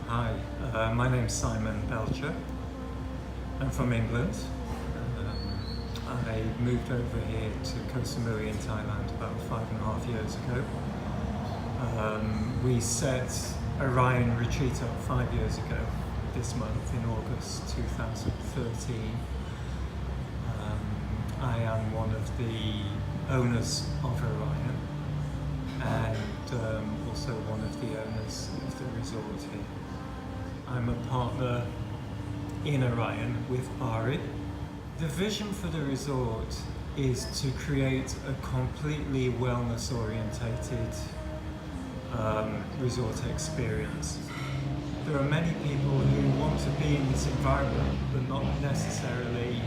Hi, my name's Simon Belcher. I'm from England. I moved over here to Koh Samui in Thailand about 5.5 years ago. We set Orion Retreat up 5 years ago, this month in August 2013. I am one of the owners of Orion and also one of the owners of the resort here. I'm a partner in Orion with Ari. The vision for the resort is to create a completely wellness orientated resort experience. There are many people who want to be in this environment but not necessarily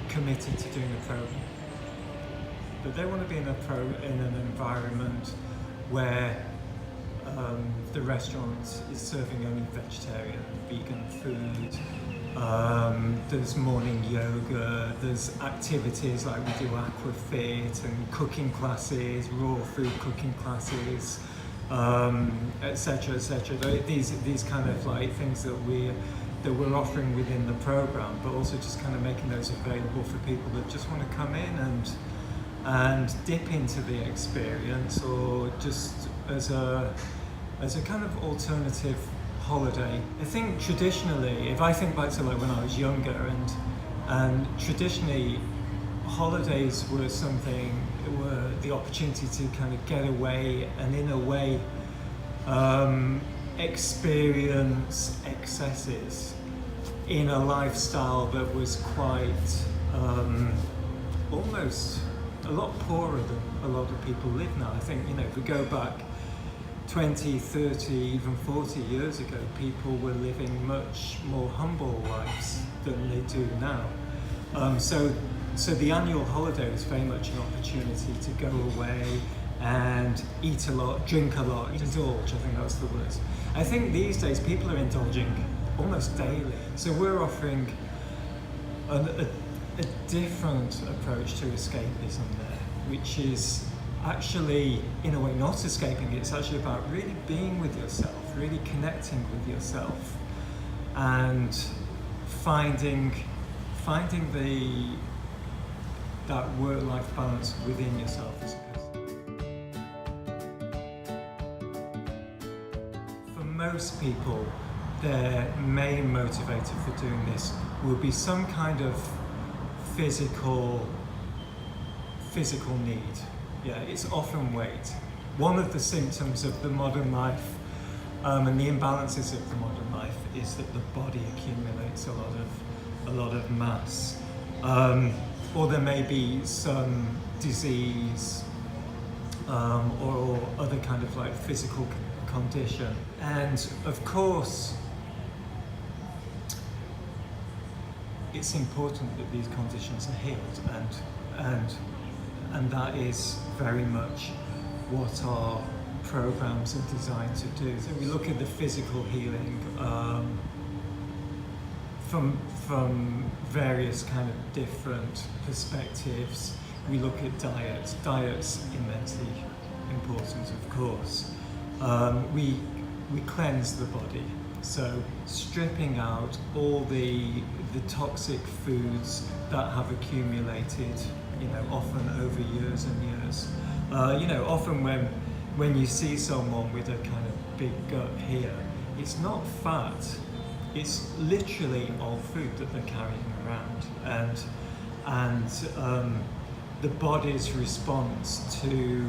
committed to doing a program. But they want to be in an environment where the restaurant is serving only vegetarian and vegan food. There's morning yoga, there's activities like we do aquafit and cooking classes, raw food cooking classes, etc., etc. These kind of like things that we're offering within the program, but also just kind of making those available for people that just want to come in and dip into the experience, or just as a kind of alternative holiday. I think traditionally, if I think back to like when I was younger, and traditionally holidays were the opportunity to kind of get away and in a way experience excesses in a lifestyle that was quite almost a lot poorer than a lot of people live now. I think, if we go back 20, 30, even 40 years ago, people were living much more humble lives than they do now. So the annual holiday was very much an opportunity to go away and eat a lot, drink a lot, indulge, I think that's the word. I think these days people are indulging almost daily. So we're offering a different approach to escapism there, which is actually, in a way, not escaping. It's actually about really being with yourself, really connecting with yourself, and finding that work-life balance within yourself, I suppose. For most people, their main motivator for doing this will be some kind of physical need. Yeah, it's often weight. One of the symptoms of the modern life and the imbalances of the modern life is that the body accumulates a lot of mass, or there may be some disease or other kind of like physical condition. And of course, it's important that these conditions are healed, and that is very much what our programs are designed to do. So we look at the physical healing from various kind of different perspectives. We look at diet. Diet's immensely important, of course. We cleanse the body, so stripping out all the toxic foods that have accumulated, often over years and years. Often when you see someone with a kind of big gut here, it's not fat, it's literally old food that they're carrying around, and the body's response to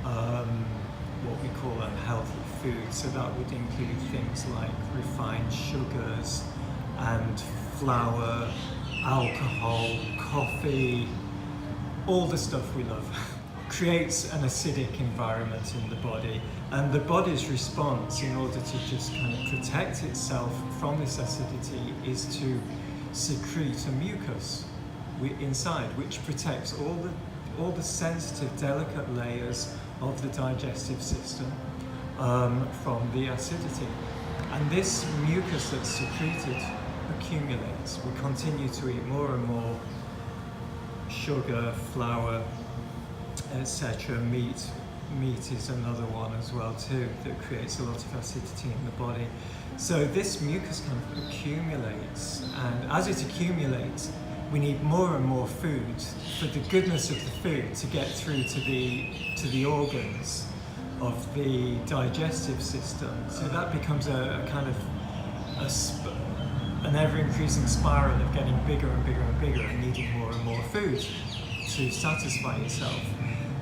what we call unhealthy food. So that would include things like refined sugars and flour, alcohol, coffee, all the stuff we love, creates an acidic environment in the body. And the body's response, in order to just kind of protect itself from this acidity, is to secrete a mucus inside, which protects all the sensitive, delicate layers of the digestive system from the acidity. And this mucus that's secreted accumulates. We continue to eat more and more sugar, flour, etc., meat, meat is another one as well too that creates a lot of acidity in the body. So this mucus kind of accumulates, and as it accumulates, we need more and more food for the goodness of the food to get through to the organs of the digestive system. So that becomes a kind of an ever-increasing spiral of getting bigger and bigger and bigger and needing more and more food to satisfy yourself.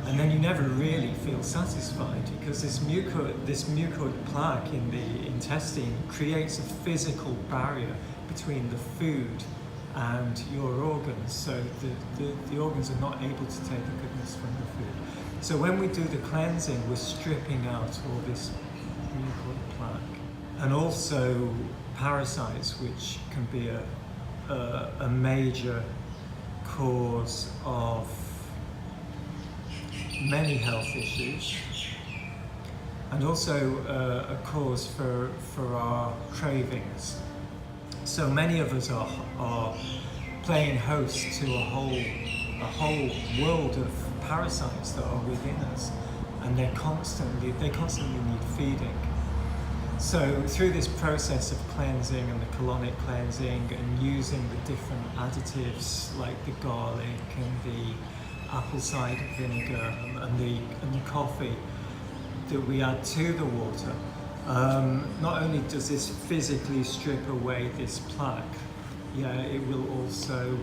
And then you never really feel satisfied because this mucoid plaque in the intestine creates a physical barrier between the food and your organs, so the organs are not able to take the goodness from the food. So when we do the cleansing, we're stripping out all this mucoid plaque, and also parasites, which can be a major cause of many health issues, and also a cause for our cravings. So many of us are playing host to a whole world of parasites that are within us, and they constantly need feeding. So through this process of cleansing and the colonic cleansing and using the different additives like the garlic and the apple cider vinegar and the coffee that we add to the water, not only does this physically strip away this plaque, it will also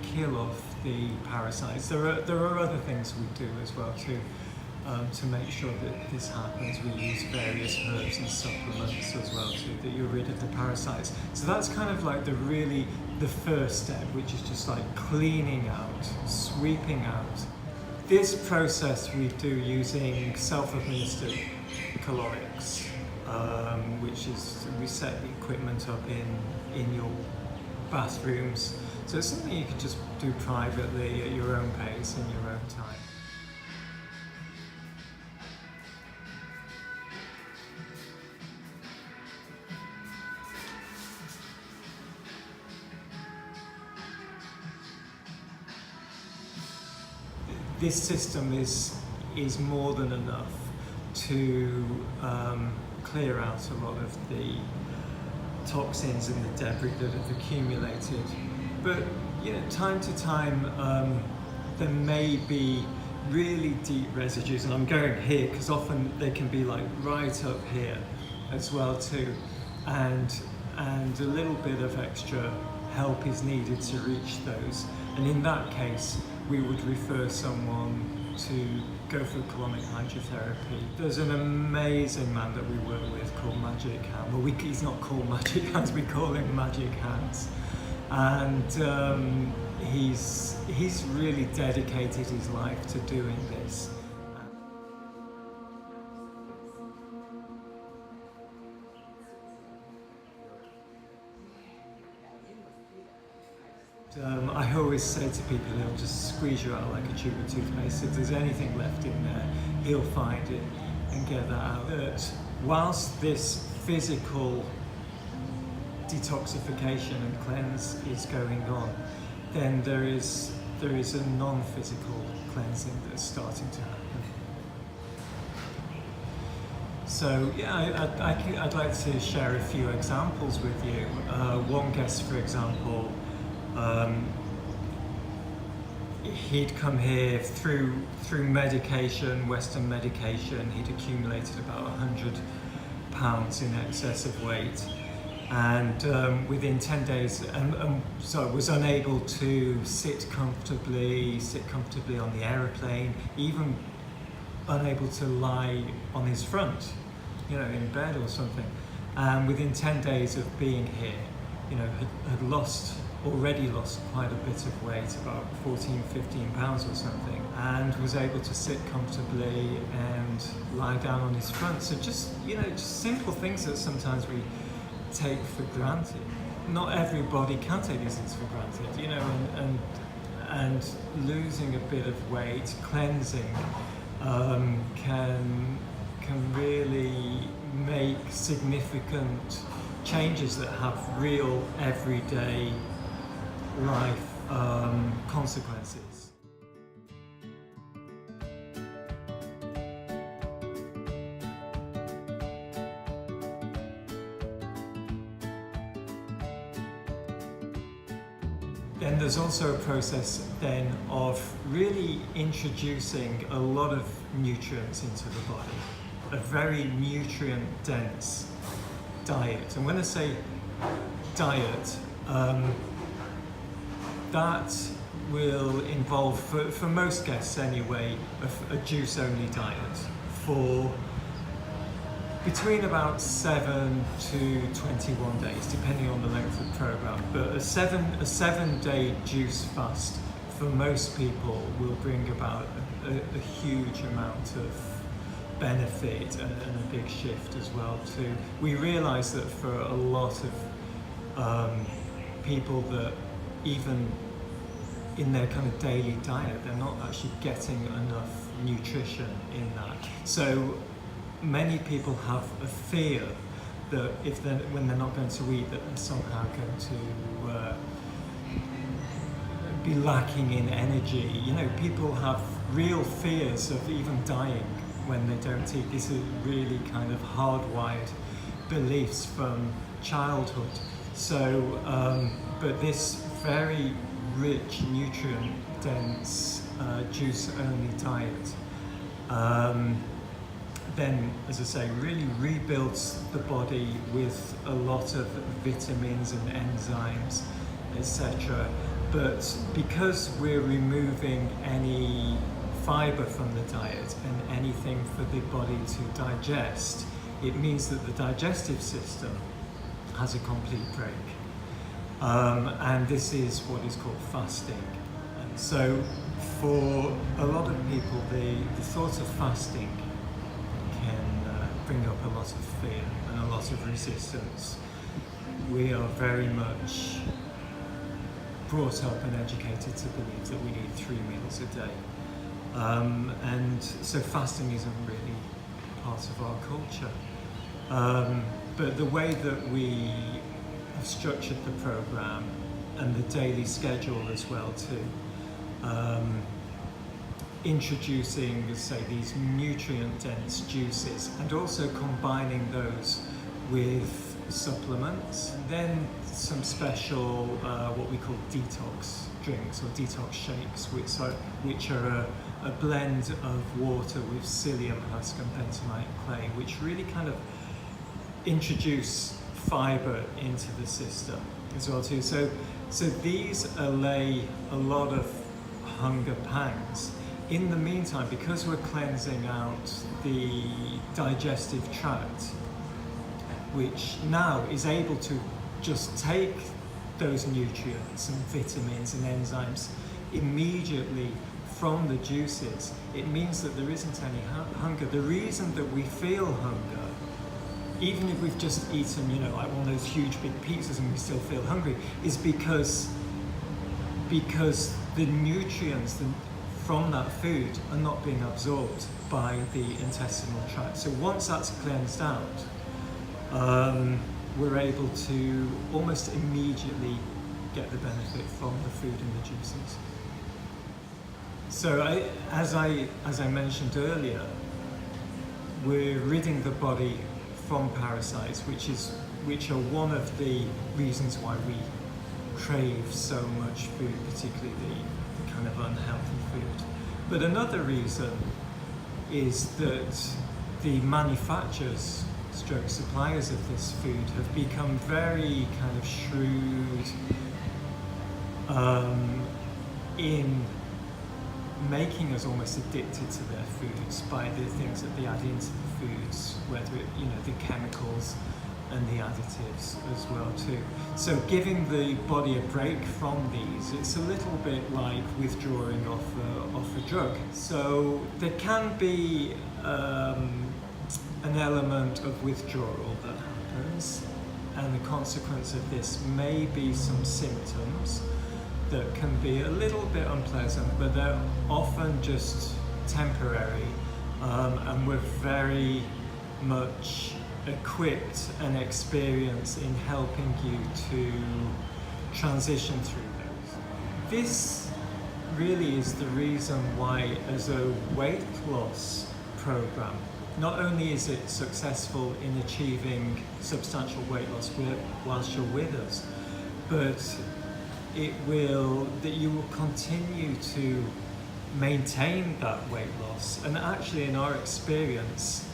kill off the parasites. There are other things we do as well too, to make sure that this happens. We use various herbs and supplements as well too, that you're rid of the parasites. So that's kind of like the first step, which is just like cleaning out, sweeping out. This process we do using self-administered colonics, which is we set the equipment up in your bathrooms. So it's something you can just do privately at your own pace in your own time. This system is more than enough to clear out a lot of the toxins and the debris that have accumulated. But time to time there may be really deep residues, and I'm going here because often they can be like right up here as well too, and a little bit of extra help is needed to reach those. And in that case, we would refer someone to go for colonic hydrotherapy. There's an amazing man that we work with called Magic Hands. Well, he's not called Magic Hands, we call him Magic Hands. And he's really dedicated his life to doing this. I always say to people, he'll just squeeze you out like a tube of toothpaste. If there's anything left in there, he'll find it and get that out. But whilst this physical detoxification and cleanse is going on, then there is a non-physical cleansing that's starting to happen. So I'd like to share a few examples with you. One guest, for example, he'd come here through medication, Western medication. He'd accumulated about 100 pounds in excess of weight, and within 10 days, so was unable to sit comfortably on the aeroplane, even unable to lie on his front, in bed or something. And within 10 days of being here, had already lost quite a bit of weight, about 15 pounds or something, and was able to sit comfortably and lie down on his front. So just simple things that sometimes we take for granted. Not everybody can take these things for granted, and losing a bit of weight, cleansing, can really make significant changes that have real everyday life consequences. Then there's also a process then of really introducing a lot of nutrients into the body, a very nutrient dense diet. And when I say diet, that will involve, for most guests anyway, a juice only diet for between about 7 to 21 days, depending on the length of the program. But a 7-day juice fast for most people will bring about a huge amount of benefit and a big shift as well too. We realise that for a lot of people that even in their kind of daily diet, they're not actually getting enough nutrition in that. So many people have a fear that when they're not going to eat, that they're somehow going to be lacking in energy. You know, people have real fears of even dying when they don't eat. These are really kind of hardwired beliefs from childhood. So, but this very rich, nutrient-dense, juice-only diet then, as I say, really rebuilds the body with a lot of vitamins and enzymes, etc. But because we're removing any fibre from the diet and anything for the body to digest, it means that the digestive system has a complete break. And this is what is called fasting. And so for a lot of people, the thought of fasting can bring up a lot of fear and a lot of resistance. We are very much brought up and educated to believe that we need 3 meals a day. And so fasting isn't really part of our culture. But the way that we have structured the program and the daily schedule as well too, introducing, say, these nutrient-dense juices and also combining those with supplements, then some special what we call detox drinks or detox shakes, which are a blend of water with psyllium husk and bentonite clay, which really kind of introduce fibre into the system as well too. So these allay a lot of hunger pangs. In the meantime, because we're cleansing out the digestive tract, which now is able to just take those nutrients and vitamins and enzymes immediately from the juices, it means that there isn't any hunger. The reason that we feel hunger, even if we've just eaten, you know, like one of those huge big pizzas and we still feel hungry, is because the nutrients from that food are not being absorbed by the intestinal tract. So once that's cleansed out, we're able to almost immediately get the benefit from the food and the juices. So as I mentioned earlier, we're ridding the body from parasites, which are one of the reasons why we crave so much food, particularly the kind of unhealthy food. But another reason is that the manufacturers / suppliers of this food have become very kind of shrewd in making us almost addicted to their foods by the things that they add into the foods, whether it, you know, the chemicals and the additives as well too. So giving the body a break from these, it's a little bit like withdrawing off a drug. So there can be an element of withdrawal that happens, and the consequence of this may be some symptoms that can be a little bit unpleasant, but they're often just temporary, and we're very much equipped and experienced in helping you to transition through those. This really is the reason why, as a weight loss program, not only is it successful in achieving substantial weight loss whilst you're with us, but that you will continue to maintain that weight loss, and actually in our experience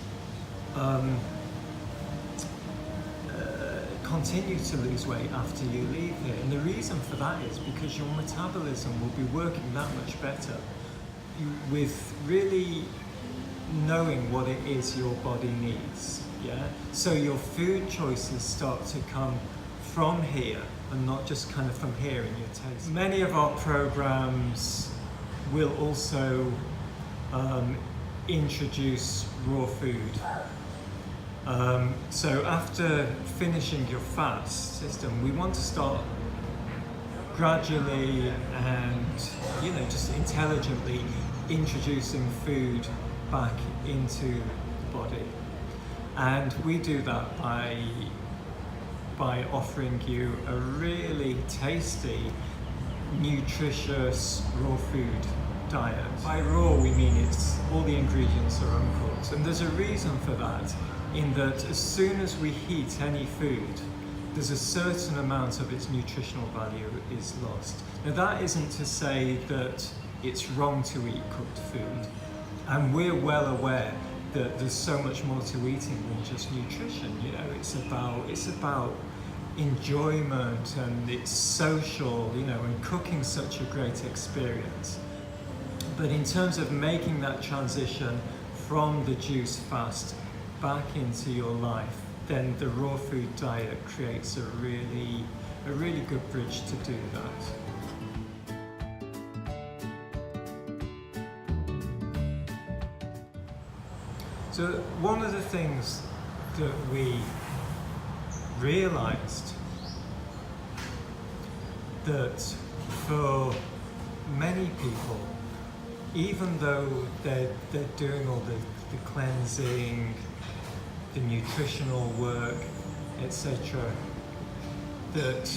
continue to lose weight after you leave here. And the reason for that is because your metabolism will be working that much better with really knowing what it is your body needs. Yeah, so your food choices start to come from here and not just kind of from here in your taste. Many of our programs will also introduce raw food. So after finishing your fast system, we want to start gradually and just intelligently introducing food back into the body. And we do that by offering you a really tasty, nutritious raw food diet. By raw, we mean it's all the ingredients are uncooked, and there's a reason for that, in that as soon as we heat any food, there's a certain amount of its nutritional value is lost. Now that isn't to say that it's wrong to eat cooked food, and we're well aware that there's so much more to eating than just nutrition. It's about enjoyment, and it's social, and cooking's such a great experience. But in terms of making that transition from the juice fast back into your life, then the raw food diet creates a really good bridge to do that. So one of the things that we realized, that for many people, even though they're doing all the cleansing, the nutritional work, etc., that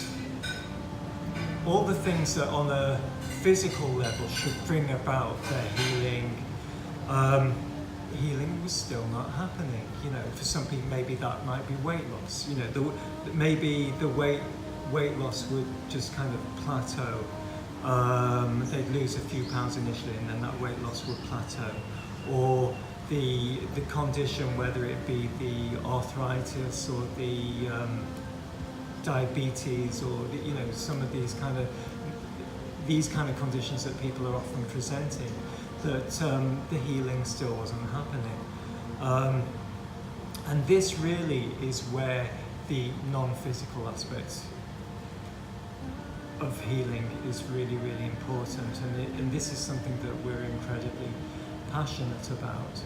all the things that on a physical level should bring about their healing, healing was still not happening. For some people, maybe that might be weight loss. Maybe the weight loss would just kind of plateau. They'd lose a few pounds initially, and then that weight loss would plateau. Or the condition, whether it be the arthritis or the diabetes, or some of these kind of conditions that people are often presenting, that the healing still wasn't happening. And this really is where the non-physical aspects of healing is really important, and this is something that we're incredibly passionate about.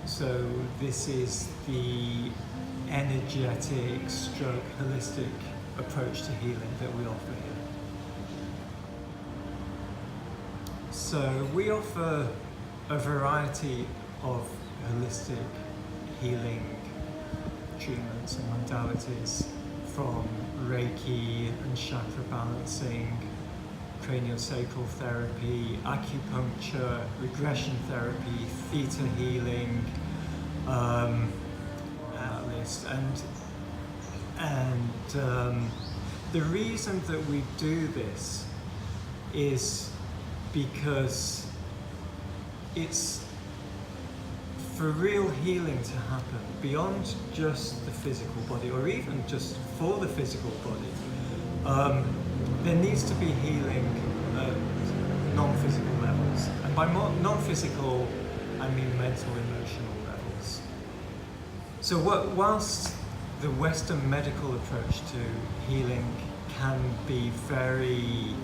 So this is the energetic stroke holistic approach to healing that we offer here. So we offer a variety of holistic healing treatments and modalities, from Reiki and chakra balancing, craniosacral therapy, acupuncture, regression therapy, theta healing, list. And the reason that we do this is because it's for real healing to happen beyond just the physical body, or even just for the physical body. There needs to be healing at non-physical levels, and by non-physical I mean mental, emotional levels. So whilst the Western medical approach to healing can be very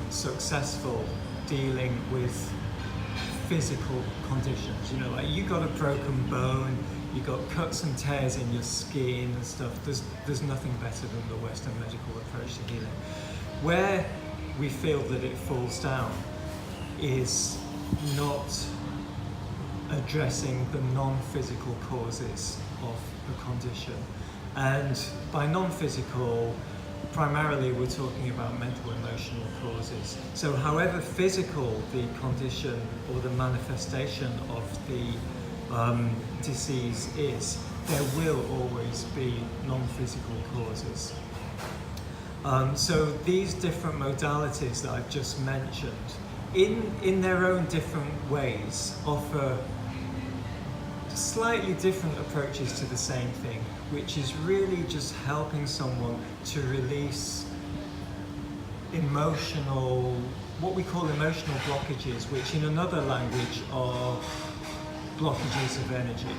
successful dealing with physical conditions, like you got a broken bone, you got cuts and tears in your skin and stuff, there's nothing better than the Western medical approach to healing. Where we feel that it falls down is not addressing the non-physical causes of the condition. And by non-physical, primarily we're talking about mental, emotional causes. So however physical the condition or the manifestation of the disease is, there will always be non-physical causes. So these different modalities that I've just mentioned, in their own different ways, offer slightly different approaches to the same thing, which is really just helping someone to release what we call emotional blockages, which in another language are blockages of energy.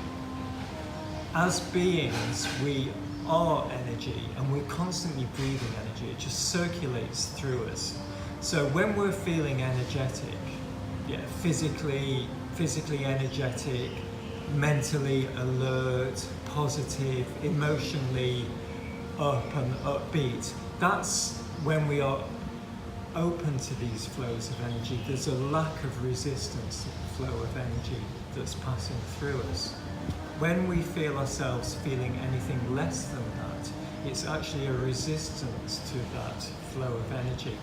As beings, we are energy, and we're constantly breathing energy. It just circulates through us. So when we're feeling energetic, physically energetic, mentally alert, positive, emotionally up and upbeat, that's when we are open to these flows of energy. There's a lack of resistance to the flow of energy that's passing through us. When we feel ourselves feeling anything less than that, it's actually a resistance to that flow of energy.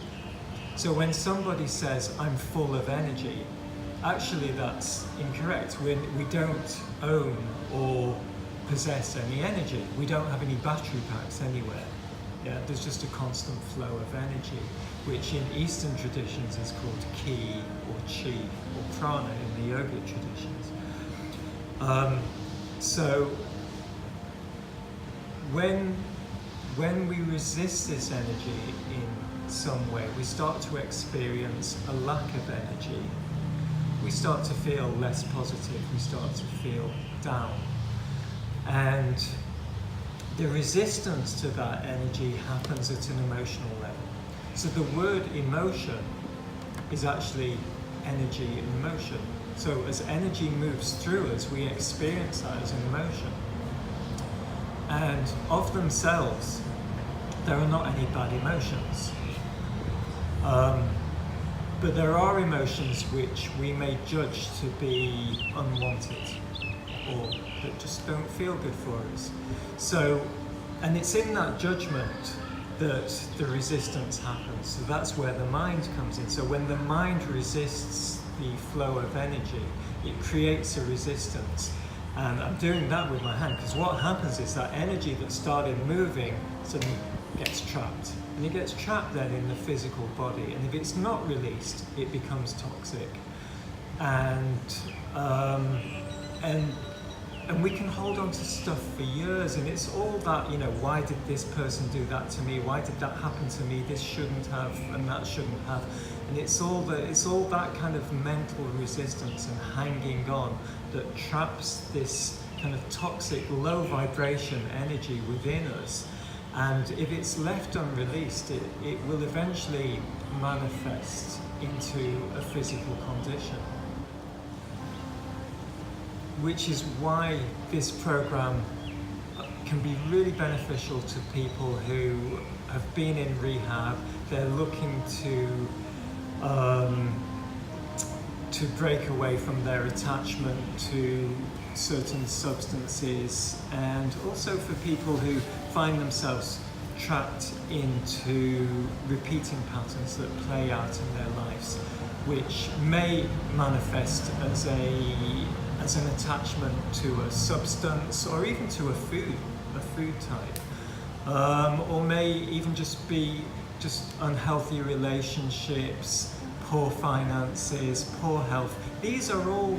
So when somebody says, I'm full of energy, actually that's incorrect. We don't own or possess any energy. We don't have any battery packs anywhere. There's just a constant flow of energy, which in Eastern traditions is called ki or chi or prana in the yogic traditions. So when we resist this energy in some way, we start to experience a lack of energy. We start to feel less positive, we start to feel down. And the resistance to that energy happens at an emotional level. So the word emotion is actually energy and motion. So as energy moves through us, we experience that as an emotion. And of themselves, there are not any bad emotions. But there are emotions which we may judge to be unwanted or that just don't feel good for us. So, and it's in that judgment that the resistance happens. So that's where the mind comes in. So when the mind resists the flow of energy, it creates a resistance. And I'm doing that with my hand because what happens is that energy that started moving suddenly gets trapped. And it gets trapped then in the physical body. And if it's not released, it becomes toxic. And we can hold on to stuff for years, and it's all that, why did this person do that to me? Why did that happen to me? This shouldn't have, and that shouldn't have. And it's all that kind of mental resistance and hanging on that traps this kind of toxic, low vibration energy within us. And if it's left unreleased, it will eventually manifest into a physical condition. Which is why this program can be really beneficial to people who have been in rehab. They're looking to break away from their attachment to certain substances, and also for people who find themselves trapped into repeating patterns that play out in their lives, which may manifest as an attachment to a substance or even to a food type, or may even just be unhealthy relationships, poor finances, poor health. These are all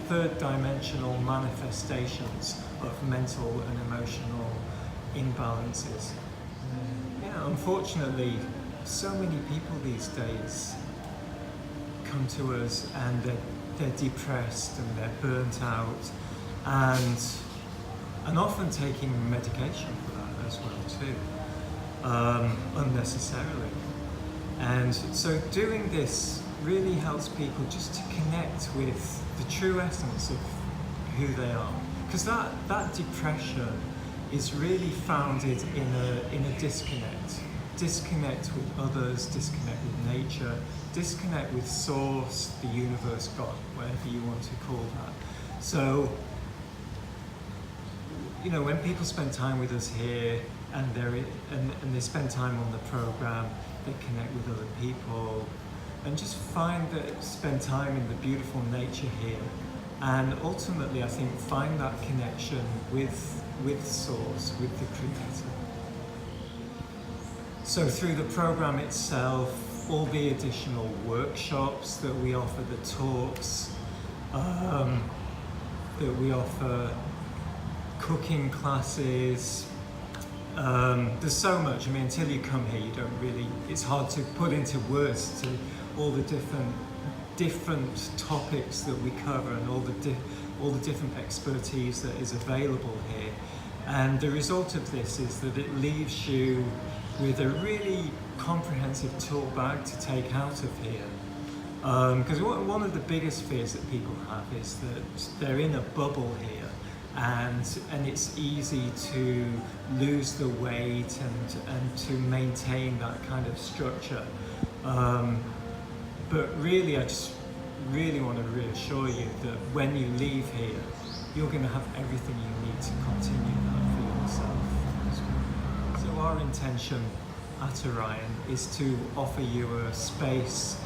third dimensional manifestations of mental and emotional imbalances. Unfortunately, so many people these days come to us and they're depressed and they're burnt out, and often taking medication for that as well too, unnecessarily. And so doing this really helps people just to connect with the true essence of who they are, because that depression is really founded in a disconnect with others, disconnect with nature, disconnect with source, the universe, God, whatever you want to call that. So, when people spend time with us here and they spend time on the program, they connect with other people and just spend time in the beautiful nature here, and ultimately I think find that connection with source, with the Creator. So through the program itself, all the additional workshops that we offer, the talks that we offer, cooking classes, there's so much. I mean, until you come here, you don't really, it's hard to put into words to all the different topics that we cover and all the different expertise that is available here. And the result of this is that it leaves you with a really comprehensive tool bag to take out of here. Because one of the biggest fears that people have is that they're in a bubble here, and it's easy to lose the weight and to maintain that kind of structure. But really, I just really want to reassure you that when you leave here, you're going to have everything you need to continue that for yourself. So our intention at Orion is to offer you a space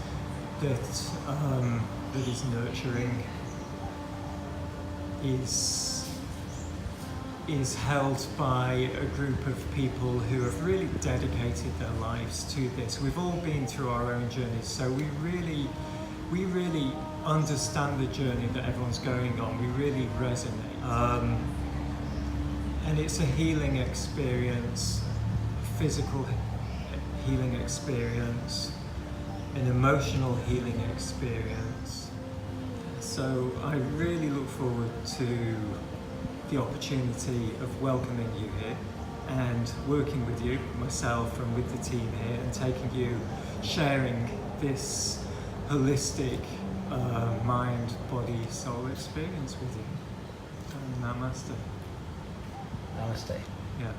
that is nurturing, is held by a group of people who have really dedicated their lives to this. We've all been through our own journeys, so we really understand the journey that everyone's going on. We really resonate. And it's a healing experience, a physical healing experience, an emotional healing experience. So I really look forward to the opportunity of welcoming you here and working with you, myself and with the team here, and taking you, sharing this holistic mind, body, soul experience with you. And namaste. Namaste. Yeah.